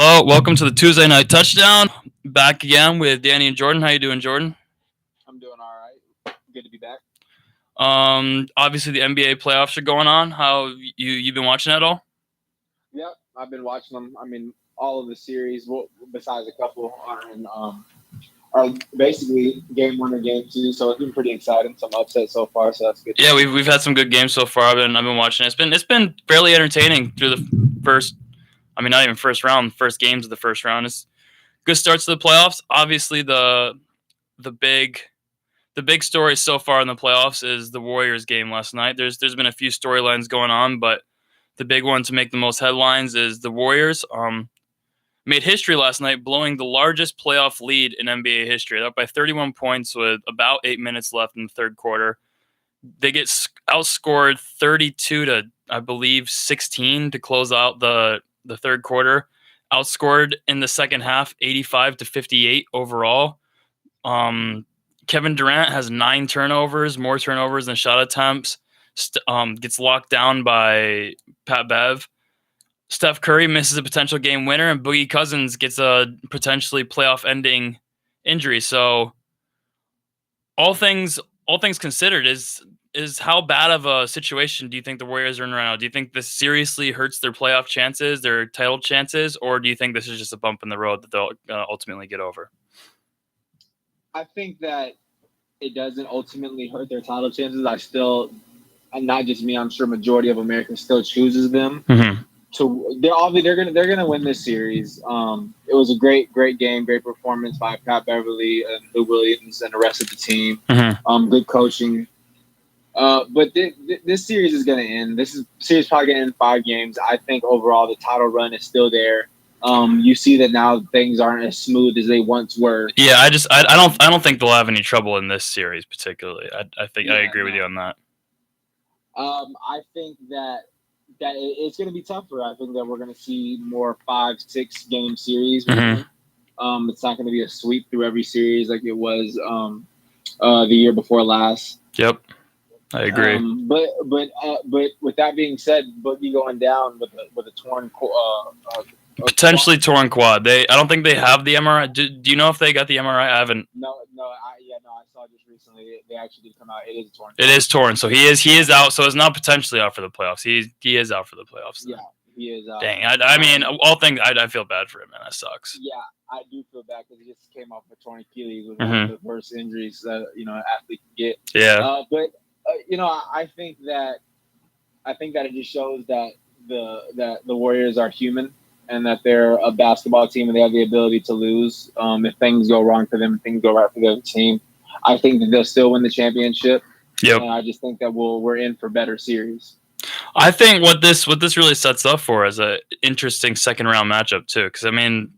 Hello, welcome to the Tuesday Night Touchdown. Back again with Danny and Jordan. How you doing, Jordan? I'm doing all right. Good to be back. Obviously the NBA playoffs are going on. How you've been watching that all? Yep, I've been watching them. I mean, all of the series, besides a couple, are basically game one or game two. So it's been pretty exciting. Some upsets so far, so that's good. Yeah, we've had some good games so far. I've been watching. It's been fairly entertaining through the first. I mean, not even first round. First games of the first round. It's good starts to the playoffs. Obviously the big the big story so far in the playoffs is the Warriors game last night. There's been a few storylines going on, but the big one to make the most headlines is the Warriors. Made history last night, blowing the largest playoff lead in NBA history. They're up by 31 points with about 8 minutes left in the third quarter. They get outscored 32 to, I believe, 16 to close out the third quarter. Outscored in the second half, 85 to 58 overall. Kevin Durant has 9 turnovers, more turnovers than shot attempts. Gets locked down by Pat Bev. Steph Curry misses a potential game winner, and Boogie Cousins gets a potentially playoff-ending injury. So, all things considered, is how bad of a situation do you think the Warriors are in right now? Do you think this seriously hurts their playoff chances, their title chances, or do you think this is just a bump in the road that they'll ultimately get over? I think that it doesn't ultimately hurt their title chances. And not just me, I'm sure majority of America still chooses them. Mm-hmm. They're gonna win this series. It was a great game, great performance by Pat Beverly and Lou Williams and the rest of the team. Mm-hmm. Good coaching. But this series is going to end. This series probably going to end 5 games. I think overall the title run is still there. You see that now things aren't as smooth as they once were. Yeah, I don't think they'll have any trouble in this series particularly. I agree with you on that. I think that it's going to be tougher. I think that we're going to see more 5-6 game series. Mm-hmm. It's not going to be a sweep through every series like it was the year before last. Yep. I agree. But with that being said, Boogie going down with a torn potentially torn quad. I don't think they have the MRI. Do you know if they got the MRI? I haven't. No. I saw just recently. They actually did come out. It is torn. It is torn. So he is out. So it's not potentially out for the playoffs. He is out for the playoffs. Then. Yeah, he is out. Dang. I mean, all things. I feel bad for him, man. That sucks. Yeah, I do feel bad because he just came off a torn Achilles with one of the worst injuries that an athlete can get. Yeah. But I think that it just shows that the Warriors are human and that they're a basketball team and they have the ability to lose if things go wrong for them and things go right for the other team. I think that they'll still win the championship. Yep. And I just think that we're in for better series. I think what this really sets up for is a interesting second round matchup too, because I mean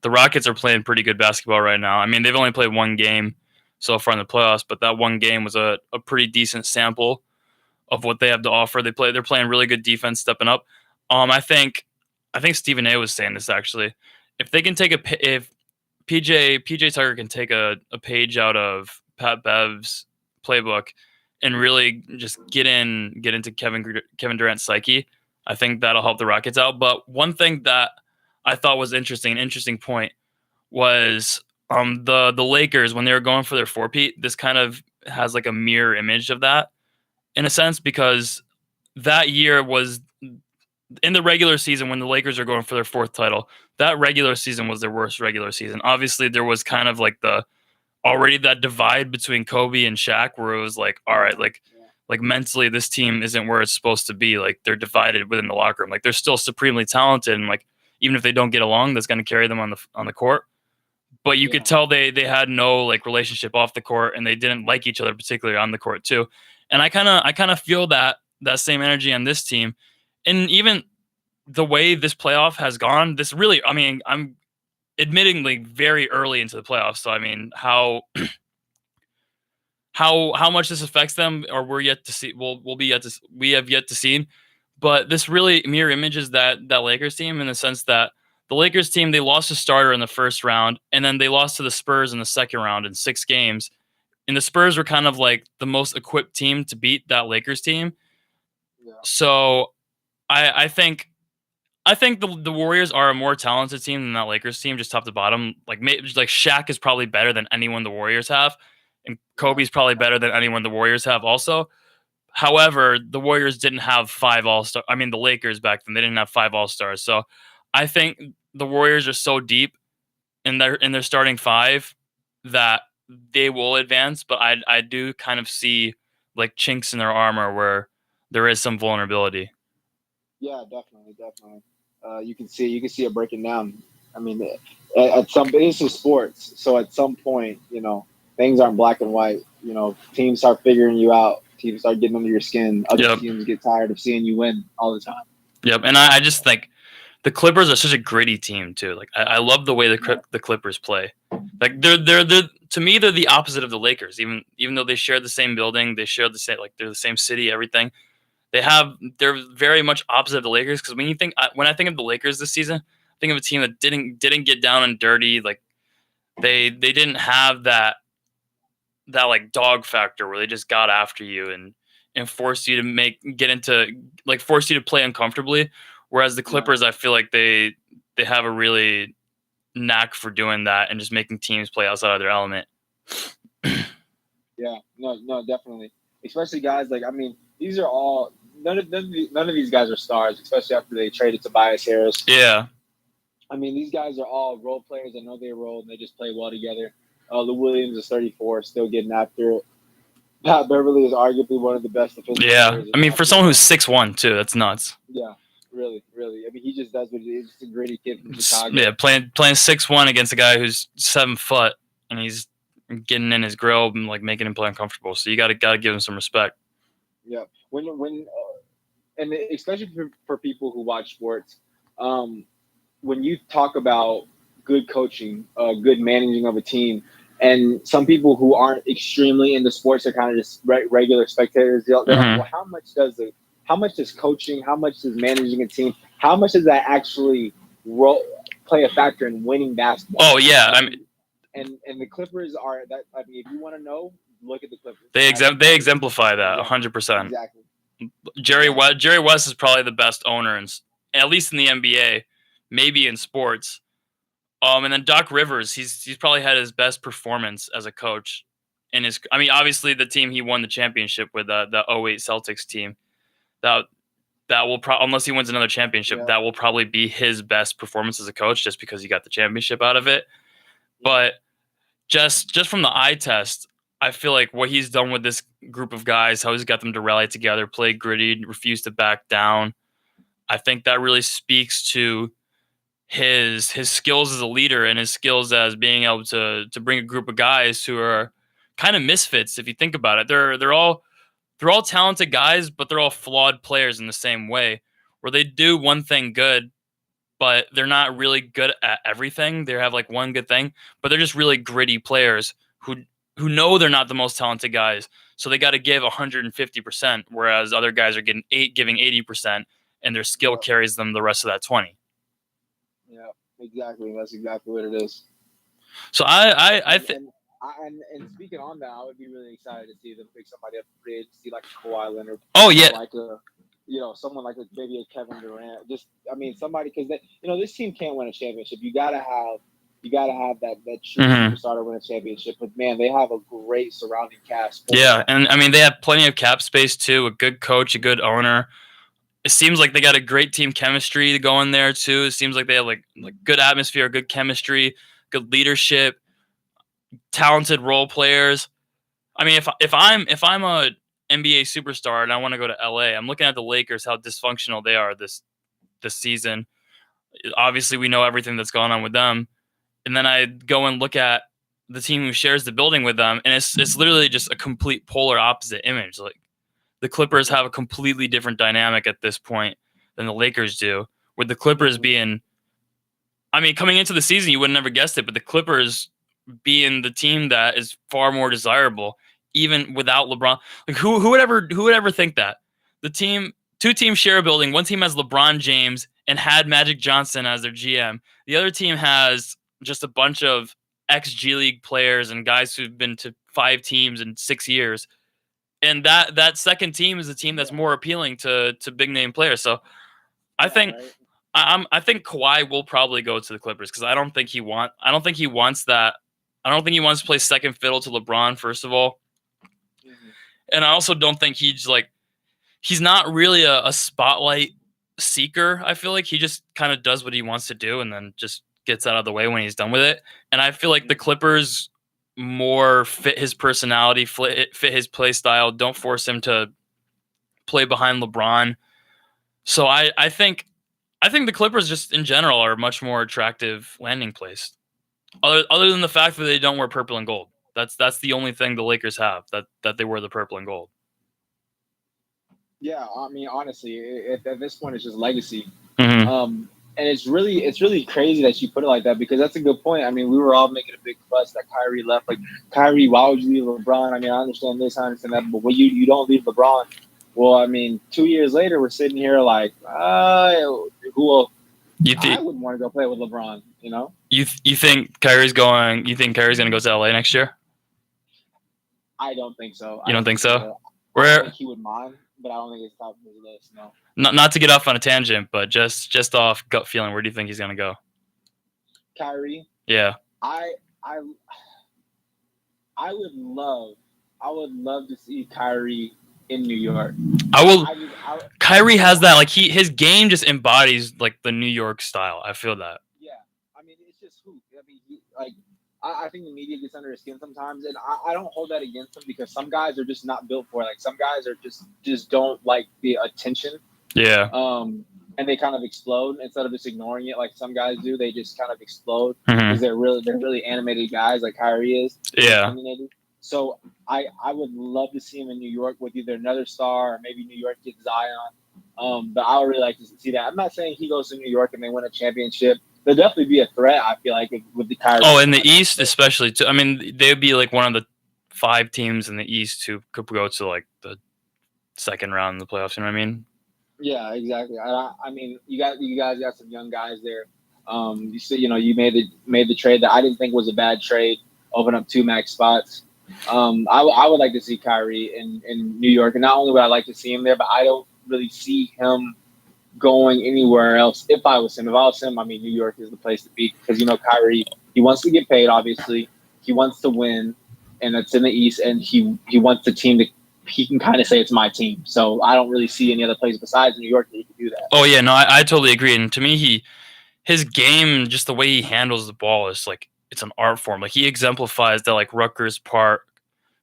the Rockets are playing pretty good basketball right now. I mean they've only played one game so far in the playoffs, but that one game was a pretty decent sample of what they have to offer. They're playing really good defense, stepping up. I think Stephen A was saying this actually. If they can if PJ Tucker can take a page out of Pat Bev's playbook and really just get into Kevin Durant's psyche, I think that'll help the Rockets out. But one thing that I thought was an interesting point was the Lakers when they were going for their four-peat. This kind of has like a mirror image of that in a sense, because that year was in the regular season when the Lakers are going for their 4th title. That regular season was their worst regular season. Obviously, there was kind of like already that divide between Kobe and Shaq, where it was like, all right, like mentally, this team isn't where it's supposed to be. Like they're divided within the locker room. Like they're still supremely talented, and like even if they don't get along, that's going to carry them on the court. But you could tell they had no like relationship off the court, and they didn't like each other particularly on the court too. And I kind of feel that same energy on this team, and even the way this playoff has gone. This really, I mean, I'm admittingly very early into the playoffs, so I mean, how much this affects them, or we're yet to see. We have yet to see. But this really mirror images that Lakers team in the sense that the Lakers team, they lost a starter in the first round, and then they lost to the Spurs in the second round in 6 games. And the Spurs were kind of like the most equipped team to beat that Lakers team. Yeah. So I think I think the Warriors are a more talented team than that Lakers team, just top to bottom. Like Shaq is probably better than anyone the Warriors have, and Kobe's probably better than anyone the Warriors have also. However, the Warriors didn't have five All-Star. I mean, the Lakers back then, they didn't have five All-Stars. So I think the Warriors are so deep in their starting five that they will advance. But I do kind of see like chinks in their armor where there is some vulnerability. Yeah, definitely. You can see it breaking down. I mean, at some this is sports, so at some point, things aren't black and white. Teams start figuring you out. Teams start getting under your skin. Other teams get tired of seeing you win all the time. Yep, and I just think the Clippers are such a gritty team too. Like I love the way the Clippers play. Like they're to me they're the opposite of the Lakers. Even though they share the same building, they share the same they're the same city, everything. They're very much opposite of the Lakers because when I think of the Lakers this season, I think of a team that didn't get down and dirty. Like they didn't have that like dog factor where they just got after you and forced you to force you to play uncomfortably. Whereas the Clippers, I feel like they have a really knack for doing that and just making teams play outside of their element. Yeah, no, definitely. Especially guys these are all none of these guys are stars, especially after they traded Tobias Harris. Yeah. I mean, these guys are all role players. I know they roll and they just play well together. Lou Williams is 34, still getting after it. Pat Beverly is arguably one of the best defensive players. I mean, for someone who's 6'1", too, that's nuts. Yeah, really. I mean, he just does what he is. He's a gritty kid from Chicago. Yeah, playing 6'1" against a guy who's 7 foot, and he's getting in his grill and making him play uncomfortable. So you gotta give him some respect. Yeah, and especially for people who watch sports, when you talk about good coaching, good managing of a team, and some people who aren't extremely into sports are kind of just regular spectators. They're like, well, how much does coaching, how much does managing a team, how much does that actually play a factor in winning basketball? Oh yeah, I mean, and the Clippers are that. I mean, if you want to know, look at the Clippers. They exemplify that 100%. Exactly. Jerry West is probably the best owner, at least in the NBA, maybe in sports. And then Doc Rivers, he's probably had his best performance as a coach. Obviously the team he won the championship with, the 08 Celtics team, that will unless he wins another championship, that will probably be his best performance as a coach, just because he got the championship out of it. But just from the eye test, I feel like what he's done with this group of guys, how he's got them to rally together, play gritty, refuse to back down, I think that really speaks to his skills as a leader and his skills as being able to bring a group of guys who are kind of misfits. If you think about it, they're all talented guys, but they're all flawed players in the same way, where they do one thing good, but they're not really good at everything. They have one good thing, but they're just really gritty players who know they're not the most talented guys, so they got to give 150%, whereas other guys are giving 80%, and their skill carries them the rest of that 20. Yeah, exactly. That's exactly what it is. So I think. And speaking on that, I would be really excited to see them pick somebody up for free agency like a Kawhi Leonard. Oh yeah. Someone like maybe a Kevin Durant. Somebody, because this team can't win a championship. You gotta have that true superstar to win a championship. But man, they have a great surrounding cast. Yeah, and they have plenty of cap space too. A good coach, a good owner. It seems like they got a great team chemistry going there too. It seems like they have like good atmosphere, good chemistry, good leadership, talented role players. I mean, if I'm a NBA superstar and I want to go to LA, I'm looking at the Lakers, how dysfunctional they are this season. Obviously, we know everything that's going on with them, and then I go and look at the team who shares the building with them, and it's literally just a complete polar opposite image. Like, the Clippers have a completely different dynamic at this point than the Lakers do, with the Clippers being, coming into the season, you would have never guessed it, but the Clippers being the team that is far more desirable, even without LeBron. Like, who would ever think that? Two teams share a building. One team has LeBron James and had Magic Johnson as their GM. The other team has just a bunch of ex-G League players and guys who've been to 5 teams in 6 years. And that second team is a team that's more appealing to big name players. So I think I think Kawhi will probably go to the Clippers because I don't think he wants that. I don't think he wants to play second fiddle to LeBron, first of all. Mhm. And I also don't think he's not really a spotlight seeker. I feel like he just kind of does what he wants to do and then just gets out of the way when he's done with it. And I feel like the Clippers more fit his personality, fit his play style. Don't force him to play behind LeBron. So I think the Clippers just in general are a much more attractive landing place. Other than the fact that they don't wear purple and gold. That's the only thing the Lakers have, that they wear the purple and gold. Yeah, I mean, honestly, at this point, it's just legacy. Mm-hmm. And it's really crazy that you put it like that because that's a good point. I mean, we were all making a big fuss that Kyrie left. Like, Kyrie, why would you leave LeBron? I mean, I understand this, I understand that, but when you don't leave LeBron, well, I mean, 2 years later, we're sitting here like, who? I wouldn't want to go play with LeBron. You know? You think Kyrie's going? You think Kyrie's going to go to LA next year? I don't think so. You don't think so? I don't think he would mind, but I don't think it's top of his list. No. Not to get off on a tangent, but just off gut feeling, where do you think he's going to go? Kyrie. Yeah. I would love to see Kyrie in New York. Kyrie has that, like, his game just embodies like the New York style. I feel that. Yeah, I mean, it's just hoop. I mean, I think the media gets under his skin sometimes, and I don't hold that against him because some guys are just not built for it. Like some guys are just don't like the attention. Yeah. And they kind of explode instead of just ignoring it like some guys do. They just kind of explode Mm-hmm. because they're really animated guys like Kyrie is. Yeah. So I would love to see him in New York with either another star or maybe New York gets Zion. But I would really like to see that. I'm not saying he goes to New York and they win a championship. There'll definitely be a threat, I feel like, with the Kyrie. Oh, in the East especially too. I mean, they'd be like one of the 5 teams in the East who could go to like the second round in the playoffs. You know what I mean? Yeah, exactly. I mean, you guys got some young guys there. You made the trade that I didn't think was a bad trade. Open up 2 max spots. I would like to see Kyrie in New York, and not only would I like to see him there, but I don't really see him going anywhere else. If I was him, I mean, New York is the place to be because Kyrie, he wants to get paid. Obviously, he wants to win, and it's in the East, and he wants the team to. He can kind of say it's my team, so I don't really see any other place besides New York that he can do that. Oh yeah, no, I totally agree. And to me, his game, just the way he handles the ball, is like it's an art form. Like he exemplifies that like Rutgers Park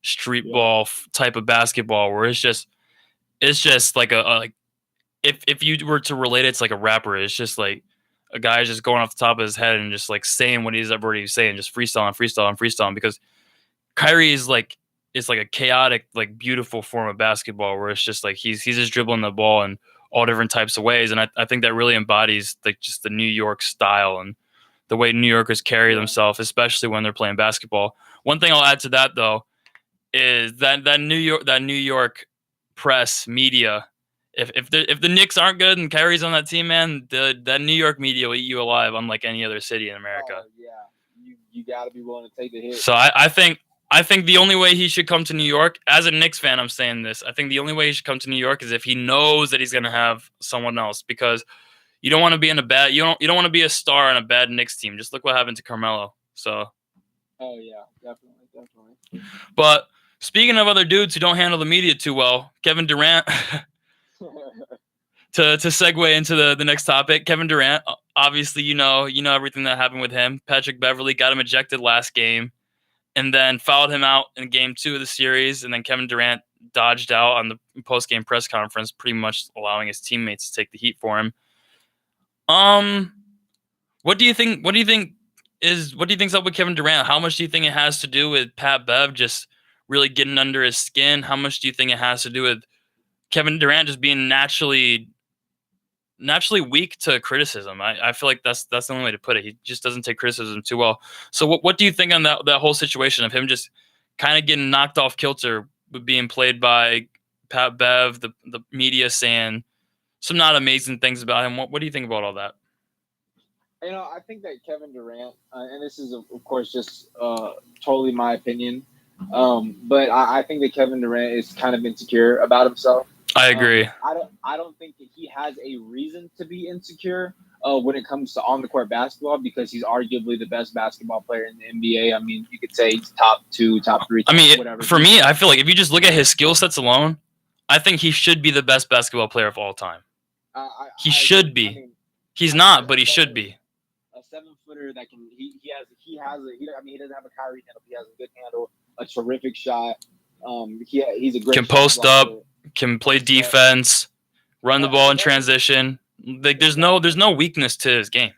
street ball type of basketball, where it's just like like if you were to relate it to like a rapper, it's just like a guy just going off the top of his head and just like saying what he's already saying, just freestyling. Because Kyrie is like. It's like a chaotic, like beautiful form of basketball where it's just like he's just dribbling the ball in all different types of ways, and I think that really embodies like just the New York style and the way New Yorkers carry themselves, especially when they're playing basketball. One thing I'll add to that though is that New York press media. If the Knicks aren't good and Kyrie's on that team, man, that New York media will eat you alive, unlike any other city in America. Yeah, you got to be willing to take the hit. So I think the only way he should come to New York, as a Knicks fan, I'm saying this. I think the only way he should come to New York is if he knows that he's going to have someone else, because you don't want to be in a bad. You don't want to be a star on a bad Knicks team. Just look what happened to Carmelo. So. Oh yeah, definitely. But speaking of other dudes who don't handle the media too well, Kevin Durant. to segue into the next topic, Kevin Durant. Obviously, you know everything that happened with him. Patrick Beverley got him ejected last game, and then fouled him out in game 2 of the series. And then Kevin Durant dodged out on the post-game press conference, pretty much allowing his teammates to take the heat for him. What do you think think's up with Kevin Durant? How much do you think it has to do with Pat Bev just really getting under his skin? How much do you think it has to do with Kevin Durant just being naturally weak to criticism? I feel like that's the only way to put it. He just doesn't take criticism too well. So what do you think on that whole situation of him just kind of getting knocked off kilter with being played by Pat Bev, the media saying some not amazing things about him? What do you think about all that? I think that Kevin Durant, and this is of course just totally my opinion, but I think that Kevin Durant is kind of insecure about himself. I agree. I don't think that he has a reason to be insecure. when it comes to on the court basketball because he's arguably the best basketball player in the NBA. I mean, you could say he's top 2, top 3, whatever. For me, I feel like if you just look at his skill sets alone, I think he should be the best basketball player of all time. He should be. I mean, he's not, but he should be. A 7-footer that can he doesn't have a Kyrie handle. He has a good handle, a terrific shot. He's a great. Can post up, can play defense, run the ball in transition. Like there's no weakness to his game.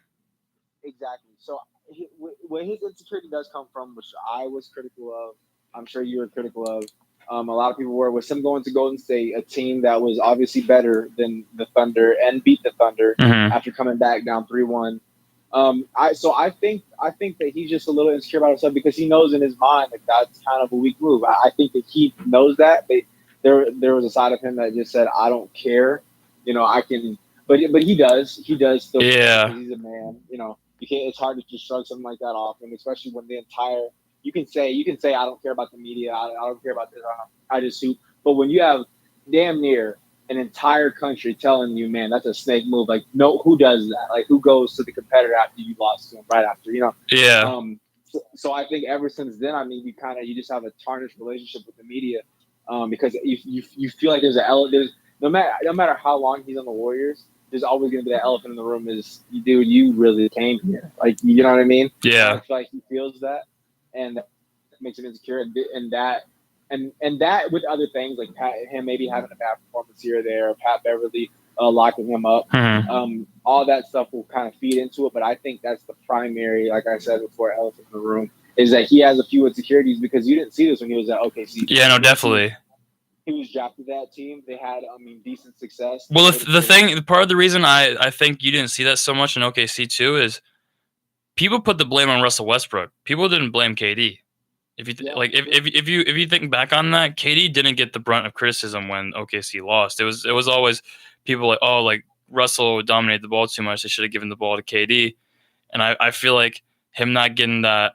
Exactly. So where his insecurity does come from, which I was critical of, I'm sure you were critical of. A lot of people were with him going to Golden State, a team that was obviously better than the Thunder and beat the Thunder after coming back down 3-1. I think that he's just a little insecure about himself because he knows in his mind that that's kind of a weak move. I think that he knows that. There was a side of him that just said, "I don't care," I can. But he does still. Yeah. He's a man. You can't. It's hard to just shrug something like that off, and especially when the entire. You can say I don't care about the media. I don't care about this. I just hoop. But when you have damn near an entire country telling you, man, that's a snake move. Like, no, who does that? Like, who goes to the competitor after you lost to him right after? Yeah. So I think ever since then, I mean, you just have a tarnished relationship with the media, because you feel like there's no matter how long he's on the Warriors, there's always going to be that elephant in the room. Is, dude, you really came here? Like, you know what I mean? Yeah. I feel like he feels that. And that makes him insecure, and that with other things like him maybe having a bad performance here or there, or Pat Beverly locking him up, all that stuff will kind of feed into it. But I think that's the primary, like I said before, elephant in the room is that he has a few insecurities because you didn't see this when he was at OKC. Yeah, no, definitely. He was drafted to that team. They had, decent success. Well, part of the reason I think you didn't see that so much in OKC too is. People put the blame on Russell Westbrook. People didn't blame KD. If you think back on that, KD didn't get the brunt of criticism when OKC lost. It was always people like, oh, like Russell dominated the ball too much. They should have given the ball to KD. And I feel like him not getting that,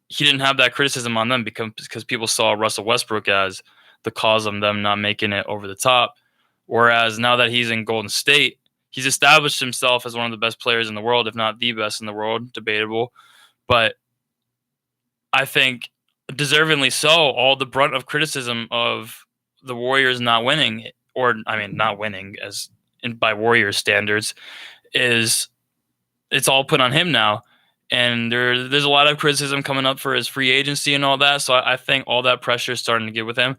he didn't have that criticism on them because people saw Russell Westbrook as the cause of them not making it over the top. Whereas now that he's in Golden State, he's established himself as one of the best players in the world, if not the best in the world, debatable. But I think deservingly so, all the brunt of criticism of the Warriors not winning, not winning as by Warriors standards, it's all put on him now. And there's a lot of criticism coming up for his free agency and all that. So I think all that pressure is starting to get with him.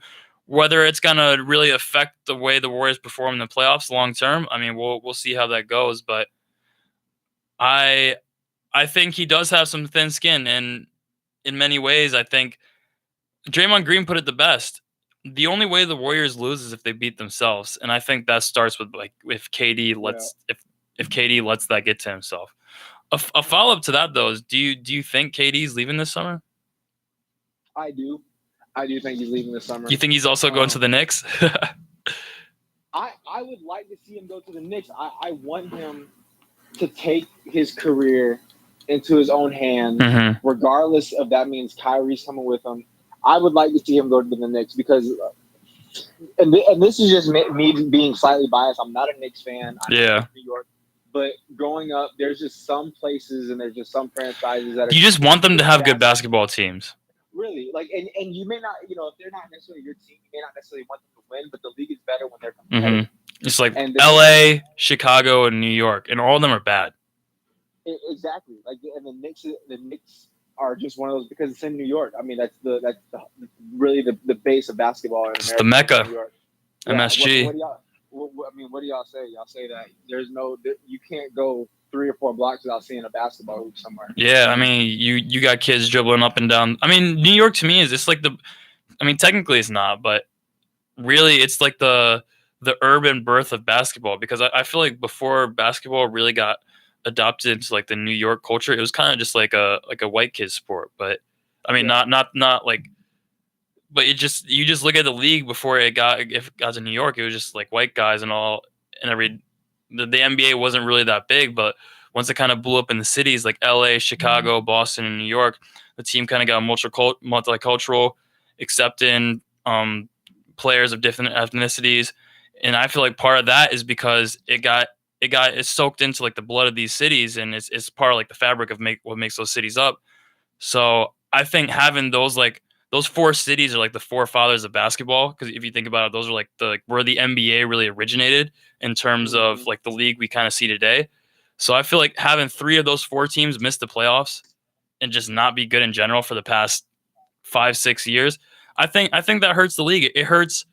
Whether it's going to really affect the way the Warriors perform in the playoffs long term, I mean, we'll see how that goes. But I think he does have some thin skin, and in many ways, I think Draymond Green put it the best. The only way the Warriors lose is if they beat themselves, and I think that starts with if KD lets if KD lets that get to himself. A follow up to that though is do you think KD's leaving this summer? I do. I do think he's leaving this summer. You think he's also going to the Knicks? I would like to see him go to the Knicks. I want him to take his career into his own hands, regardless if that means Kyrie's coming with him. I would like to see him go to the Knicks because, and this is just me being slightly biased. I'm not a Knicks fan. I'm from New York. But growing up, there's just some places and there's just some franchises that are. You just want them to have good basketball teams. Really, and you may not, if they're not necessarily your team, you may not necessarily want them to win, but the league is better when they're competitive. It's like LA, Chicago, and New York, and all of them are bad. Exactly, and the Knicks are just one of those because it's in New York. I mean, that's really the base of basketball in America. It's the Mecca, New York. MSG. What do y'all say? Y'all say that you can't go 3 or 4 blocks without seeing a basketball hoop somewhere. Yeah, I mean, you got kids dribbling up and down. I mean, New York to me is it's like technically it's not, but really it's like the urban birth of basketball because I feel like before basketball really got adopted into like the New York culture, it was kind of just like a white kid sport. But I mean, not like. But you just look at the league before it got to New York, it was just like white guys and all, and the NBA wasn't really that big. But once it kind of blew up in the cities like LA, Chicago, Boston, and New York, the team kind of got multicultural, accepting players of different ethnicities, and I feel like part of that is because it got it's soaked into like the blood of these cities, and it's part of like the fabric of what makes those cities up. So I think having those four cities are like the forefathers of basketball, because if you think about it, those are like where the NBA really originated in terms of like the league we kind of see today. So I feel like having three of those four teams miss the playoffs and just not be good in general for the past 5-6 years, I think that hurts the league. It hurts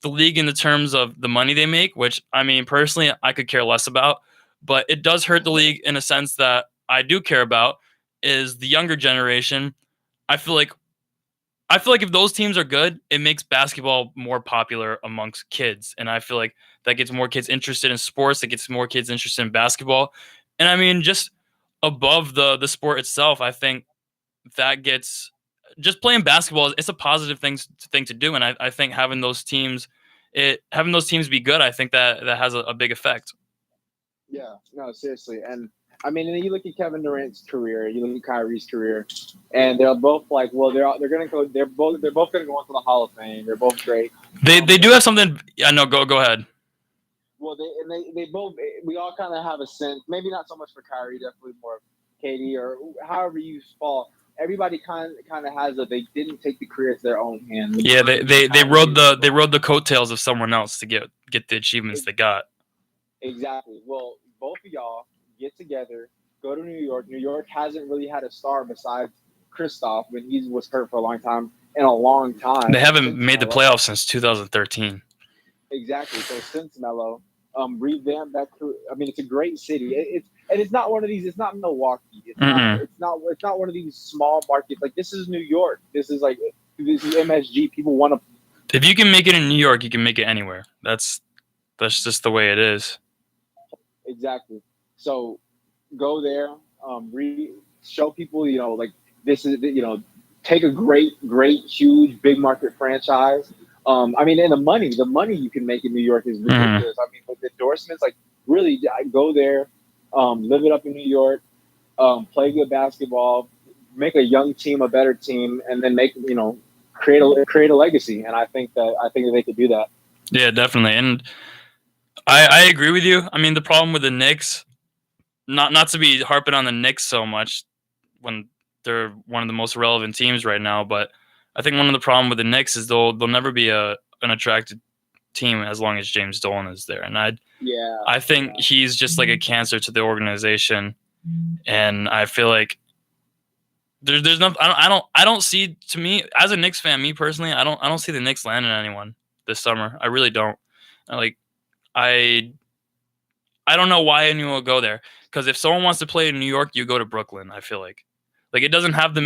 the league in the terms of the money they make, which I mean personally I could care less about, but it does hurt the league in a sense that I do care about, is the younger generation. I feel like if those teams are good, it makes basketball more popular amongst kids, and I feel like that gets more kids interested in sports. It gets more kids interested in basketball, and I mean just above the sport itself, I think that gets just playing basketball. It's a positive thing to do, and I think having those teams be good, I think that has a big effect. Yeah, no, seriously. And I mean, and you look at Kevin Durant's career, you look at Kyrie's career, and they're both like, well, they're gonna go. They're both gonna go into the Hall of Fame. They're both great. They do have something. I know. Go ahead. Well, they both. We all kind of have a sense. Maybe not so much for Kyrie, definitely more KD or however you fall. Everybody kind of has they didn't take the career to their own hand. Yeah, they rode the coattails of someone else to get the achievements they got. Exactly. Well, both of y'all get together, go to New York. New York hasn't really had a star besides Kristaps when he was hurt for a long time. They haven't made the playoffs since 2013. Exactly. So since Melo revamped that crew, I mean, it's a great city. It's not one of these. It's not Milwaukee. It's not one of these small markets. Like, this is New York. This is MSG. People want to. If you can make it in New York, you can make it anywhere. That's just the way it is. Exactly. So go there, show people, like, this is, take a great, huge, big market franchise. I mean, and the money you can make in New York is ridiculous. I mean, with endorsements, like, really go there, live it up in New York, play good basketball, make a young team a better team, and then create a legacy. And I think that they could do that. Yeah, definitely. And I agree with you. I mean, the problem with the Knicks, not to be harping on the Knicks so much when they're one of the most relevant teams right now, but I think one of the problem with the Knicks is they'll never be an attractive team as long as James Dolan is there. And I think he's just like a cancer to the organization. And I feel like there's no, I don't see, to me as a Knicks fan, me personally, I don't see the Knicks landing anyone this summer. I really don't. I don't know why anyone will go there, because if someone wants to play in New York, you go to Brooklyn. I feel like it doesn't have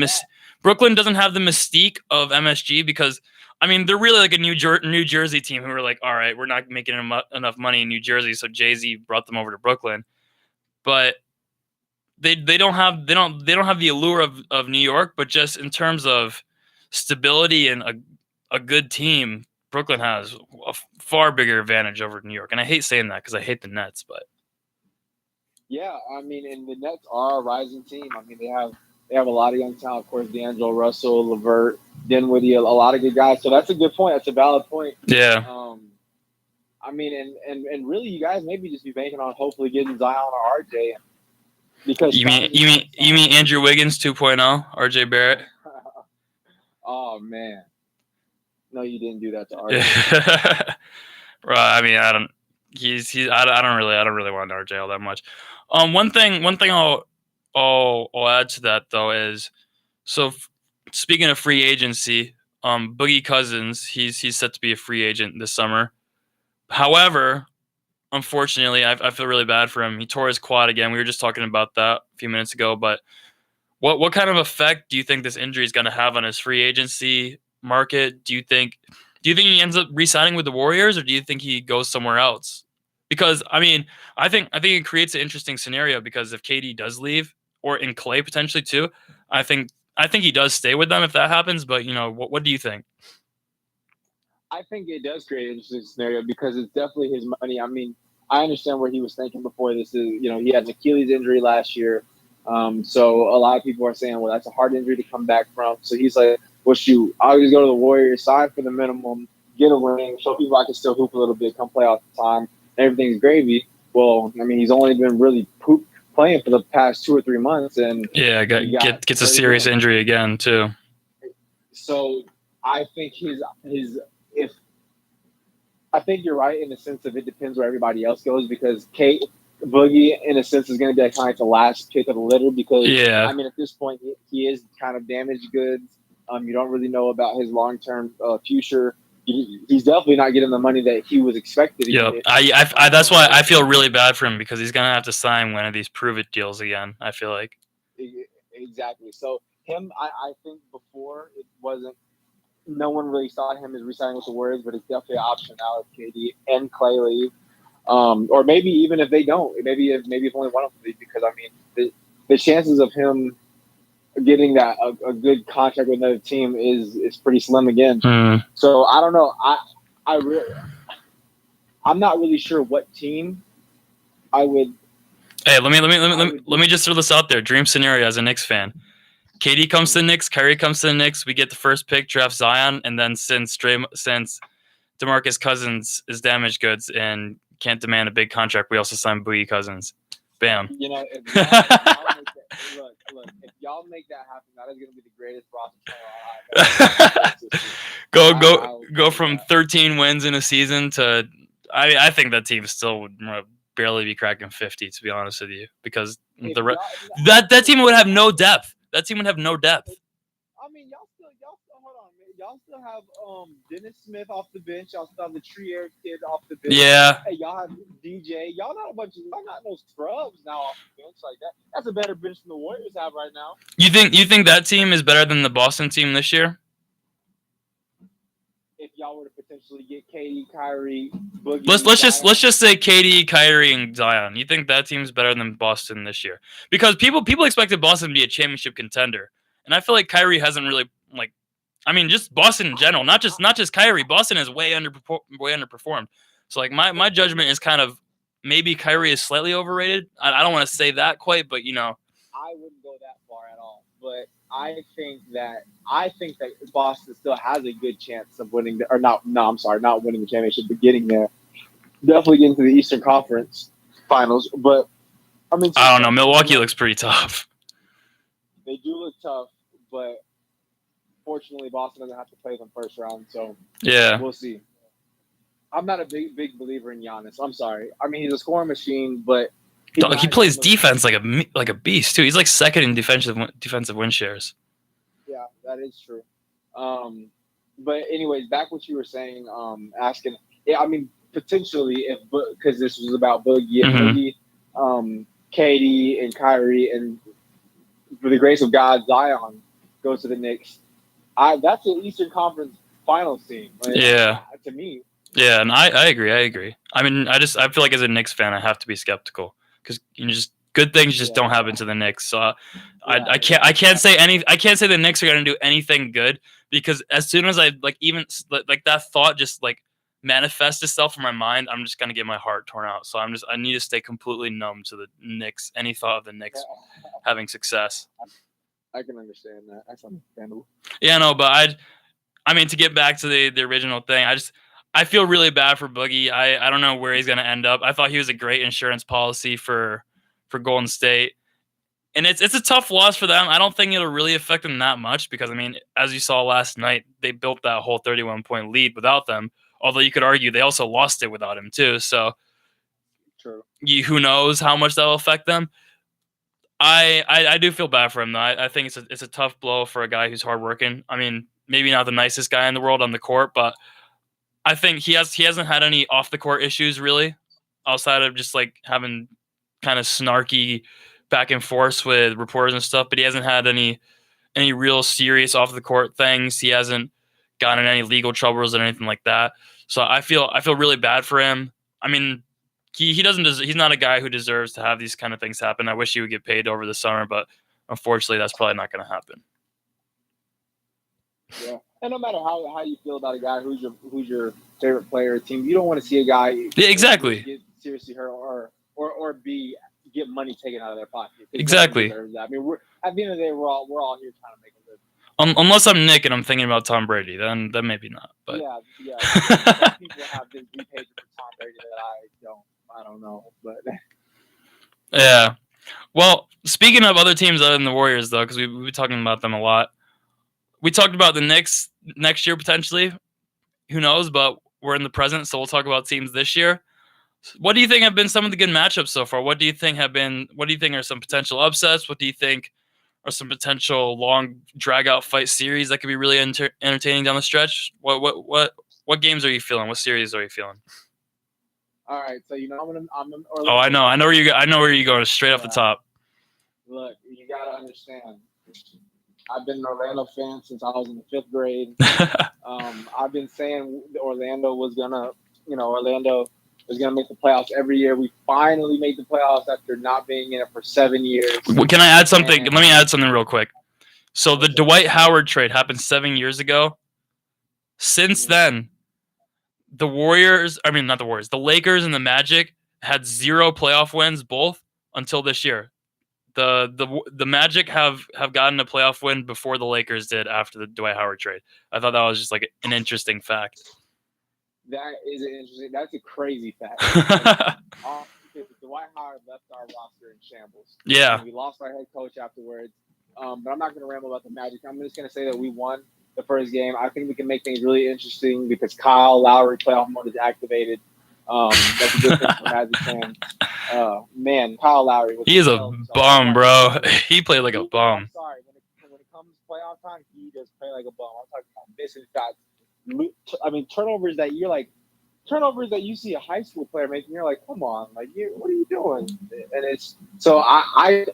Brooklyn doesn't have the mystique of MSG, because I mean, they're really like a New Jersey team who are like, all right, we're not making enough money in New Jersey, so Jay-Z brought them over to Brooklyn. But they don't have the allure of New York, but just in terms of stability and a good team, Brooklyn has a far bigger advantage over New York. And I hate saying that because I hate the Nets, but yeah, I mean, and the Nets are a rising team. I mean, they have a lot of young talent, of course, D'Angelo Russell, LeVert, Dinwiddie, a lot of good guys. So that's a good point. That's a valid point. Yeah. I mean, and really, you guys maybe just be banking on hopefully getting Zion or RJ. Because you mean Andrew Wiggins 2.0, RJ Barrett? Oh man, no, you didn't do that to RJ. Right. I mean, I don't. I don't really want RJ all that much. One thing I'll add to that though is, so speaking of free agency, Boogie Cousins, he's set to be a free agent this summer. However, unfortunately, I feel really bad for him. He tore his quad again. We were just talking about that a few minutes ago. But what kind of effect do you think this injury is going to have on his free agency market? Do you think he ends up re-signing with the Warriors, or do you think he goes somewhere else? Because I mean, I think it creates an interesting scenario, because if KD does leave, or in Clay potentially too, I think he does stay with them if that happens. But what do you think? I think it does create an interesting scenario, because it's definitely his money. I mean, I understand where he was thinking before this. He had an Achilles injury last year. So a lot of people are saying, well, that's a hard injury to come back from. So he's like, well, shoot, I'll just go to the Warriors, sign for the minimum, get a ring, show people I can still hoop a little bit, come play all the time. Everything's gravy. Well, I mean, he's only been really playing for the past 2 or 3 months, and Yeah, gets a serious injury again too. So I think if I think you're right in the sense of it depends where everybody else goes, because Kate Boogie, in a sense, is going to be kind of the last pick of the litter, because I mean, at this point, he is kind of damaged goods. You don't really know about his long-term future. He's definitely not getting the money that he was expected to get. That's why I feel really bad for him, because he's gonna have to sign one of these prove it deals again. I feel like. Exactly. So him, I think before it wasn't. No one really saw him as resigning with the Warriors, but it's definitely an option now if KD and Clay leave. Or maybe even if they don't, maybe if only one of them leave, because I mean the chances of him getting that a good contract with another team is pretty slim again. So I don't know. I'm not really sure what team I would. Hey, let me just throw this out there. Dream scenario as a Knicks fan. KD comes to the Knicks, Kyrie comes to the Knicks, we get the first pick, draft Zion, and then since DeMarcus Cousins is damaged goods and can't demand a big contract, we also sign Boogie Cousins. Bam. You know, if y'all make that happen, that is going to be the greatest roster. Go from 13 wins in a season to I think that team still would barely be cracking 50, to be honest with you, because that team would have no depth. That team would have no depth. I mean, y'all still hold on, man. Y'all still have Dennis Smith off the bench. Y'all still have the Trier kid off the bench. Yeah. Hey, y'all have DJ. Y'all not no scrubs now off the bench like that. That's a better bench than the Warriors have right now. You think that team is better than the Boston team this year? If y'all were to potentially get KD, Kyrie, Boogie. Let's just say KD, Kyrie, and Zion. You think that team's better than Boston this year? Because people expected Boston to be a championship contender, and I feel like Kyrie hasn't really just Boston in general, not just Kyrie. Boston is way underperformed. So my judgment is kind of maybe Kyrie is slightly overrated. I don't want to say that quite, but I wouldn't go that far at all. But I think that Boston still has a good chance of winning not winning the championship, but getting there. Definitely getting to the Eastern Conference Finals. But I mean, I don't know. Milwaukee looks pretty tough. They do look tough, but fortunately, Boston doesn't have to play them first round. So yeah, we'll see. I'm not a big believer in Giannis. I'm sorry. I mean, he's a scoring machine, but he plays defense like a beast too. He's like second in defensive win shares. Yeah, that is true. But anyways, back what you were saying. Asking. Yeah, I mean, potentially because this was about Boogie and Boogie, KD and Kyrie, and for the grace of God, Zion goes to the Knicks. That's an Eastern Conference Finals team. Yeah. To me. Yeah, and I agree. I mean, I feel like as a Knicks fan, I have to be skeptical because just good things just don't happen to the Knicks. So I can't say the Knicks are going to do anything good, because as soon as I that thought just manifests itself in my mind, I'm just going to get my heart torn out. So I need to stay completely numb to the Knicks, any thought of the Knicks having success. I can understand that. That's understandable. Yeah, no, but I mean, to get back to the original thing, I feel really bad for Boogie. I don't know where he's going to end up. I thought he was a great insurance policy for Golden State. And it's a tough loss for them. I don't think it'll really affect them that much because, I mean, as you saw last night, they built that whole 31-point lead without them. Although you could argue they also lost it without him too. So true. Who knows how much that will affect them. I do feel bad for him though. I think it's a tough blow for a guy who's hardworking. I mean, maybe not the nicest guy in the world on the court, but I think he hasn't had any off the court issues really, outside of just having kind of snarky back and forth with reporters and stuff. But he hasn't had any real serious off the court things. He hasn't gotten in any legal troubles or anything like that. So I feel really bad for him. I mean, he doesn't. He's not a guy who deserves to have these kind of things happen. I wish he would get paid over the summer, but unfortunately, that's probably not going to happen. Yeah, and no matter how you feel about a guy who's your favorite player or team, you don't want to see a guy get seriously hurt or get money taken out of their pocket. Exactly. I mean, at the end of the day, we're all here trying to make a living. Unless I'm Nick and I'm thinking about Tom Brady, then maybe not. But yeah. Some people have been repaid for Tom Brady that I don't. I don't know, but Yeah. Well, speaking of other teams other than the Warriors, though, because we've been talking about them a lot, we talked about the Knicks next year potentially. Who knows? But we're in the present, so we'll talk about teams this year. What do you think have been some of the good matchups so far? What do you think are some potential upsets? What do you think are some potential long drag out fight series that could be really entertaining down the stretch? What games are you feeling? What series are you feeling? all right. So I'm an Orlando. Oh, I know where you're going straight off the top. Look, you gotta understand. I've been an Orlando fan since I was in the 5th grade. I've been saying Orlando was gonna make the playoffs every year. We finally made the playoffs after not being in it for 7 years. Can I add something? Let me add something real quick. So the Dwight Howard trade happened 7 years ago. Since then, the Lakers and the Magic had 0 playoff wins both until this year. The Magic have gotten a playoff win before the Lakers did after the Dwight Howard trade. I thought that was just like an interesting fact. That is interesting. That's a crazy fact. Because Dwight Howard left our roster in shambles. Yeah. And we lost our head coach afterwards. But I'm not going to ramble about the Magic. I'm just going to say that we won the first game. I think we can make things really interesting because Kyle Lowry playoff mode is activated. That's a good thing for Magic fans. Man, Kyle Lowry. He is a bum, bro. He played like a bum. I'm sorry. When it comes to playoff time, he does play like a bum. I'm talking about missing shots. Turnovers that you see a high school player making, you're like, come on, like, what are you doing? And it's so I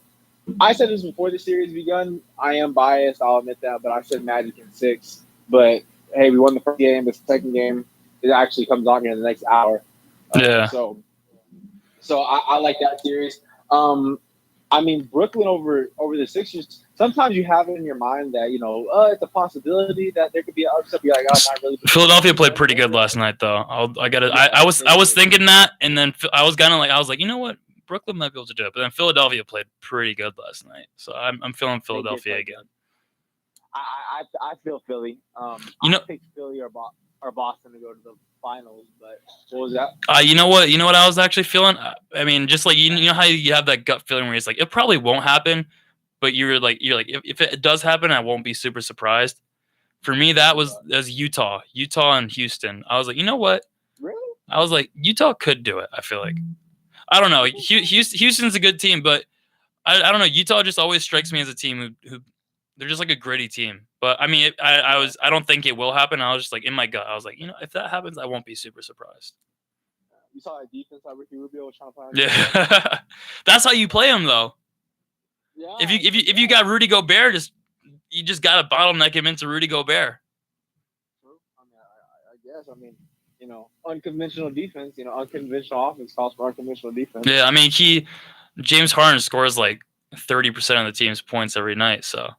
said this before the series begun. I am biased, I'll admit that, but I said Magic in 6. But hey, we won the first game. The second game, it actually comes on here in the next hour. Yeah. So I like that series. Brooklyn over the Sixers. Sometimes you have it in your mind that it's a possibility that there could be an upset. Be like, oh, not really. Philadelphia played pretty good last night, though. I was thinking that, and then I was like, you know what, Brooklyn might be able to do it, but then Philadelphia played pretty good last night, so I'm feeling Philadelphia again. I feel Philly. I picked Philly or Boston to go to the finals, but what was that? You know what I was actually feeling? I mean, just like you know how you have that gut feeling where it's like it probably won't happen, but you're like if it does happen, I won't be super surprised. For me, that was Utah and Houston. I was like, you know what? Really? I was like, Utah could do it. I feel like I don't know. Houston's a good team, but I don't know. Utah just always strikes me as a team who they're just like a gritty team. But I mean, I don't think it will happen. I was just like in my gut. I was like, if that happens, I won't be super surprised. You saw that defense that Ricky Rubio was trying to play on. Yeah, that's how you play him, though. Yeah. If you got Rudy Gobert, you just gotta bottleneck him into Rudy Gobert. True. I guess. Unconventional defense. Unconventional offense calls for unconventional defense. Yeah, I mean, James Harden scores like 30% of the team's points every night, so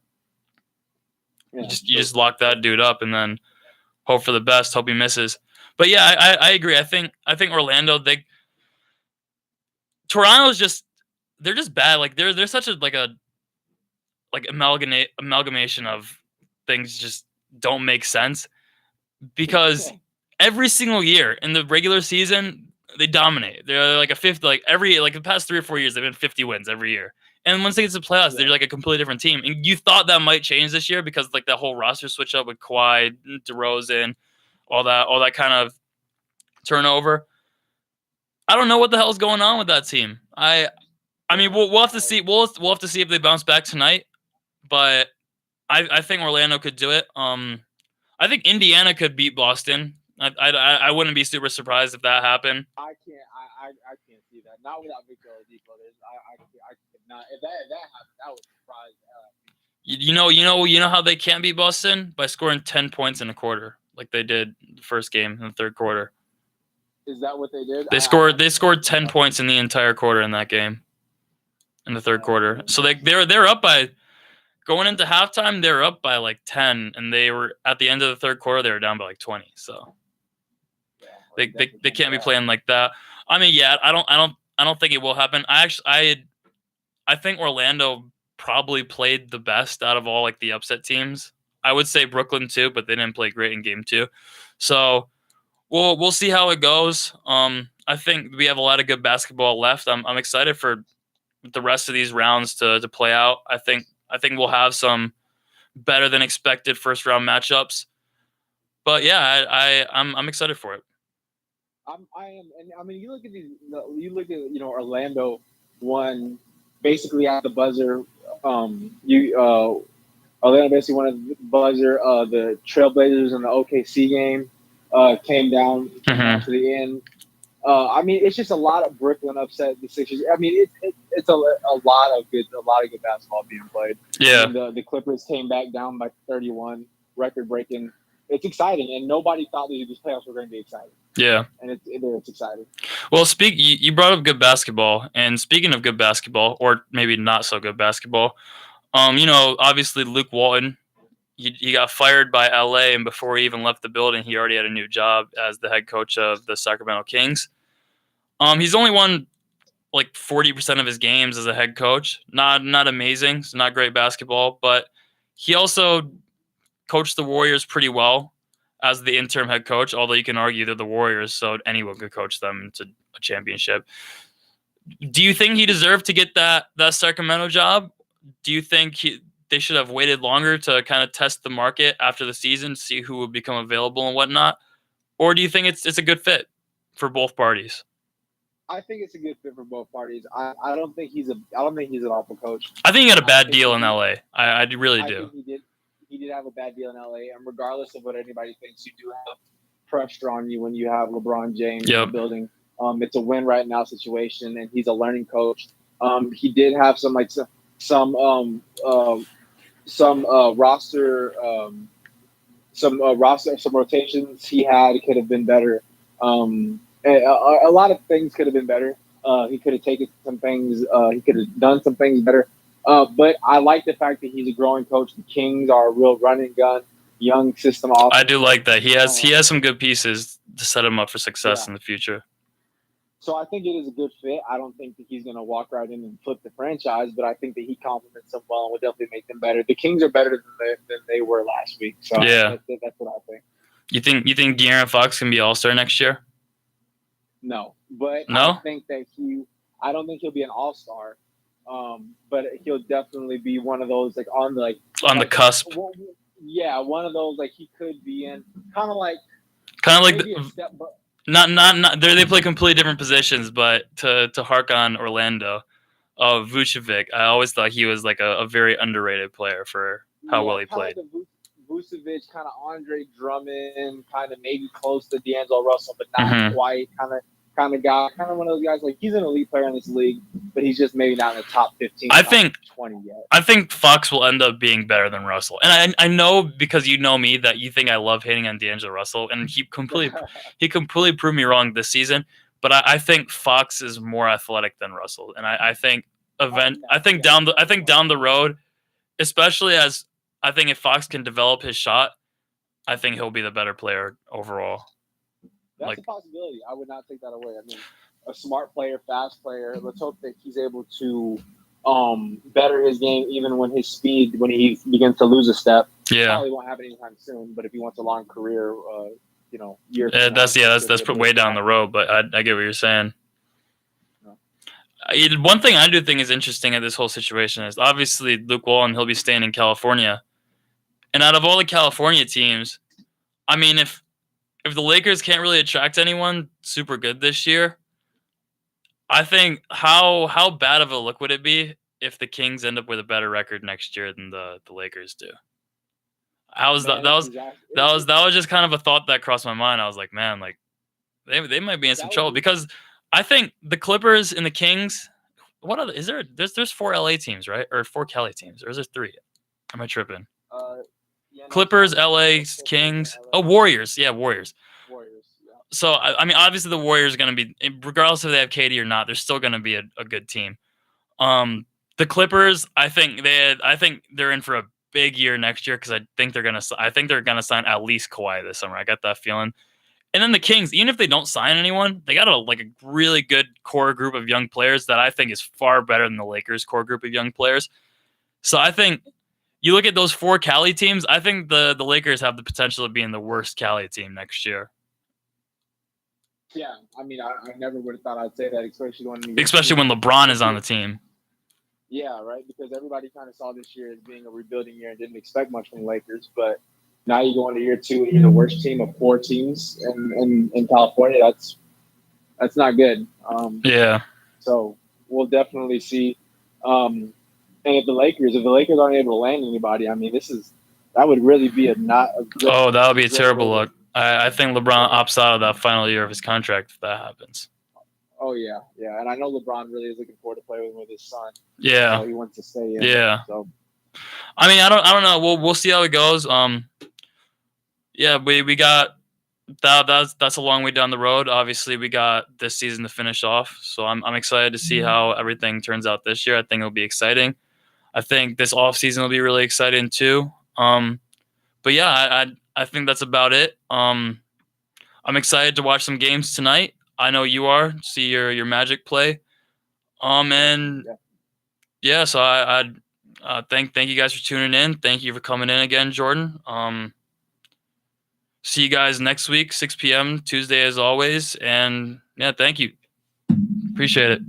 you just lock that dude up and then hope for the best, hope he misses. But yeah, I agree. I think Orlando, Toronto's they're just bad. Like they're such a amalgamation of things just don't make sense because every single year in the regular season they dominate. They're like a 50, the past 3 or 4 years they've been 50 wins every year. And once they get to the playoffs, they're like a completely different team. And you thought that might change this year because like that whole roster switch up with Kawhi, DeRozan, all that kind of turnover. I don't know what the hell's going on with that team. I mean, we'll have to see. We'll have to see if they bounce back tonight. But I think Orlando could do it. I think Indiana could beat Boston. I wouldn't be super surprised if that happened. I can't see that. Not without Victor Oladipo. I could not. If that happened, that would surprise me. You know how they can't beat Boston? By scoring 10 points in a quarter, like they did the first game in the third quarter. Is that what they did? They scored 10 points in the entire quarter in that game. In the third quarter. So they're up by going into halftime, they're up by like 10, and they were at the end of the third quarter, they were down by like 20. So they can't be playing like that. I mean, yeah, I don't think it will happen. I think Orlando probably played the best out of all like the upset teams. I would say Brooklyn too, but they didn't play great in game 2. So we'll see how it goes. I think we have a lot of good basketball left. I'm excited for the rest of these rounds to play out. I think we'll have some better than expected first round matchups. But yeah, I'm excited for it. I am, and I mean, you look at Orlando won basically at the buzzer. Orlando basically won at the buzzer. The Trailblazers in the OKC game came down to the end. I mean, it's just a lot of Brooklyn upset the Sixers. I mean, it's a lot of good basketball being played. Yeah. I mean, the Clippers came back down by 31, record breaking. It's exciting, and nobody thought these playoffs were going to be exciting. Yeah, and it's exciting. Well, you brought up good basketball, and speaking of good basketball, or maybe not so good basketball, obviously Luke Walton, he got fired by LA, and before he even left the building, he already had a new job as the head coach of the Sacramento Kings. He's only won like 40% of his games as a head coach. Not amazing. It's not great basketball, but he also coached the Warriors pretty well as the interim head coach, although you can argue they're the Warriors, so anyone could coach them into a championship. Do you think he deserved to get that Sacramento job? Do you think they should have waited longer to kind of test the market after the season, see who would become available and whatnot? Or do you think it's a good fit for both parties? I think it's a good fit for both parties. I don't think he's an awful coach. I think he got a bad deal in LA. I really do. I think he did have a bad deal in LA, and regardless of what anybody thinks, you do have pressure on you when you have LeBron James in the building. It's a win right now situation, and he's a learning coach. He did have some roster rotations he had could have been better. A lot of things could have been better. He could have taken some things. He could have done some things better. But I like the fact that he's a growing coach. The Kings are a real run and gun, young system offense. I do like that. He has some good pieces to set him up for success in the future. So I think it is a good fit. I don't think that he's going to walk right in and flip the franchise, but I think that he complements them well and will definitely make them better. The Kings are better than they were last week. So that's what I think. You think De'Aaron Fox can be All-Star next year? No, but no? I don't think he'll be an All-Star. But he'll definitely be one of those on the cusp. Yeah, one of those he could be in kind of like not they play completely different positions, but to hark on Orlando, Vucevic, I always thought he was like a very underrated player for how well he played. Like Vucevic, kind of Andre Drummond, kind of maybe close to D'Angelo Russell, but not quite. Kind of guy, kind of one of those guys. He's an elite player in this league, but he's just maybe not in the top 15. I think 20 yet. I think Fox will end up being better than Russell, and I know because you know me that you think I love hating on D'Angelo Russell, and he completely proved me wrong this season. But I think Fox is more athletic than Russell, and I think down the road, especially as I think if Fox can develop his shot, I think he'll be the better player overall. That's a possibility. I would not take that away. I mean, a smart player, fast player. Let's hope that he's able to better his game even when he begins to lose a step. Yeah. Probably won't happen anytime soon, but if he wants a long career, years. That's way down the road, but I get what you're saying. One thing I do think is interesting at this whole situation is obviously Luke Walton, he'll be staying in California. And out of all the California teams, I mean, if the Lakers can't really attract anyone super good this year, I think how bad of a look would it be if the Kings end up with a better record next year than the Lakers do? That was just kind of a thought that crossed my mind. I was like, man, they might be in some trouble because I think the Clippers and the Kings. There's 4 LA teams, right? Or 4 Cali teams, or is there 3? Am I tripping? Clippers, LA, Kings. Oh, Warriors. Yeah, Warriors. Yeah. So, I mean, obviously the Warriors are going to be, regardless if they have KD or not, they're still going to be a good team. The Clippers, I think they're in for a big year next year because I think they're going to sign at least Kawhi this summer. I got that feeling. And then the Kings, even if they don't sign anyone, they got a really good core group of young players that I think is far better than the Lakers' core group of young players. So I think you look at those 4 Cali teams, I think the Lakers have the potential of being the worst Cali team next year. Yeah, I mean, I never would have thought I'd say that, Especially when LeBron is on the team. Yeah, right. Because everybody kind of saw this year as being a rebuilding year and didn't expect much from the Lakers. But now you go into year two and you're the worst team of 4 teams in California. That's not good. Yeah. So we'll definitely see. And if the Lakers aren't able to land anybody, I mean, that would really be not a good. Oh, that would be a terrible look. I think LeBron opts out of that final year of his contract if that happens. Oh yeah, yeah, and I know LeBron really is looking forward to playing with his son. Yeah, so he wants to stay in. Yeah. So I mean, I don't know. We'll see how it goes. Yeah, we got that's a long way down the road. Obviously, we got this season to finish off, so I'm excited to see how everything turns out this year. I think it'll be exciting. I think this off season will be really exciting too. But yeah, I think that's about it. I'm excited to watch some games tonight. I know you are. See your Magic play. And yeah, so I thank you guys for tuning in. Thank you for coming in again, Jordan. See you guys next week, 6 p.m. Tuesday as always. And yeah, thank you. Appreciate it.